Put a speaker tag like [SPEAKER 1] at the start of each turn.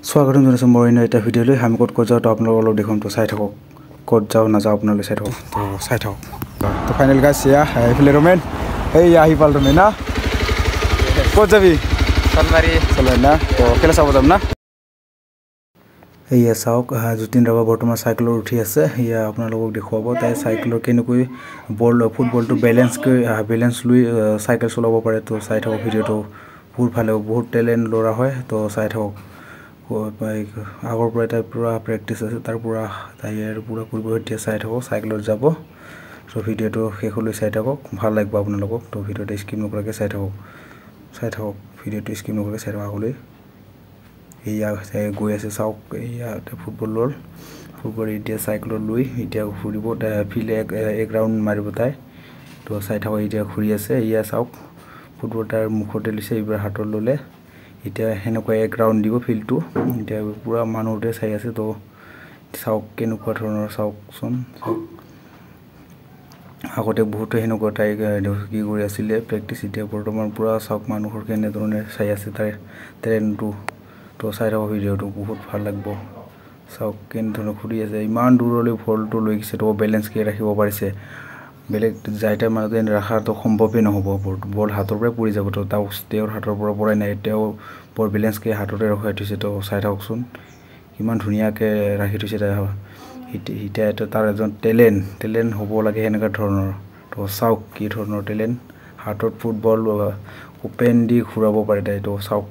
[SPEAKER 1] স্বাগতম জনাইছো মই এটা ভিডিঅ'লৈ আমি ক'ত যাওঁ তো আপোনালোক অলপ দেখুৱাম তো চাই থাকক ক'ত যাওঁ নাযাওঁ আপোনালোকে চাই থাকক তো চাই থাকক তো ফাইনেল গাইছ এইফালে ৰমেন এই আহি পাল ৰমেন না ক'ত যাবি চলমাৰী না তো কেলে চাব যাম না এয়া চাওক যতীন ৰাভা বৰ্তমান চাইকেলত উঠি আছে এয়া আপোনালোকক দেখুৱাব তাই চাইকেলৰ কেনেকৈ ফুটবলটো বেলেঞ্চ লৈ চাইকেল চলাব পাৰে তো চাই থাকক ভিডিঅ'টো বহুত ভাল হ'ব বহুত টেলেণ্ট ল'ৰা হয় তো চাই থাকক আগৰ পৰা এটা পুৰা প্ৰেক্টিছ আছে তাৰ পৰা তাই আৰু পুৰা কৰিব এতিয়া চাই থাকক চাইকেলত যাব তো ভিডিঅ'টো শেষলৈ চাই থাকক ভাল লাগিব আপোনালোকক তো ভিডিঅ'টো স্কিপ নকৰাকৈ চাই থাকক ভিডিঅ'টো স্কিপ নকৰাকৈ চাই থাকক আগলৈ এয়া গৈ আছে চাওক এয়া ফুটবল এতিয়া চাইকেলত লৈ এতিয়া ঘূৰিব ফিল্ড এক ৰাউণ্ড মাৰিব তাই তো চাই থাকক এতিয়া ঘূৰি আছে এয়া চাওক ফুটবল তাৰ মুখতে লৈছে এইবাৰ হাতত ল'লে এতিয়া হেনেকুৱা এক ৰাউণ্ড দিব ফিল্ডটো এতিয়া পুৰা মানুহতে চাই আছে তো চাওক কেনেকুৱা ধৰণৰ চাওকচোন আগতে বহুতে হেনেকুৱা তাই কি কৰি আছিলে প্ৰেক্টিছ এতিয়া বৰ্তমান পুৰা চাওক মানুহৰ কেনেধৰণে চাই আছে তাৰ ট্ৰেইনটো তো চাই থাকক ভিডিঅ'টো বহুত ভাল লাগিব চাওক কেনেধৰণে ঘূৰি আছে ইমান দূৰলৈ বলটো লৈ গৈছে তো বেলেঞ্চকৈ ৰাখিব পাৰিছে বেলেগ যাইটা মাজতে ৰাখাটো সম্ভৱেই নহ'ব বল হাতৰ পৰাই পৰি যাব তো তেওঁৰ হাতৰ পৰা পৰাই নাই তেওঁ বৰ বেলেঞ্চকৈ হাততে ৰখাই থৈছে তো চাই থাককচোন কিমান ধুনীয়াকৈ ৰাখি থৈছে এতিয়া তাৰ এজন টেলেণ্ট হ'ব লাগে সেনেকুৱা ধৰণৰ তো চাওক কি ধৰণৰ টেলেণ্ট হাতত ফুটবল অপেন দি ঘূৰাব পাৰে তাই তো চাওক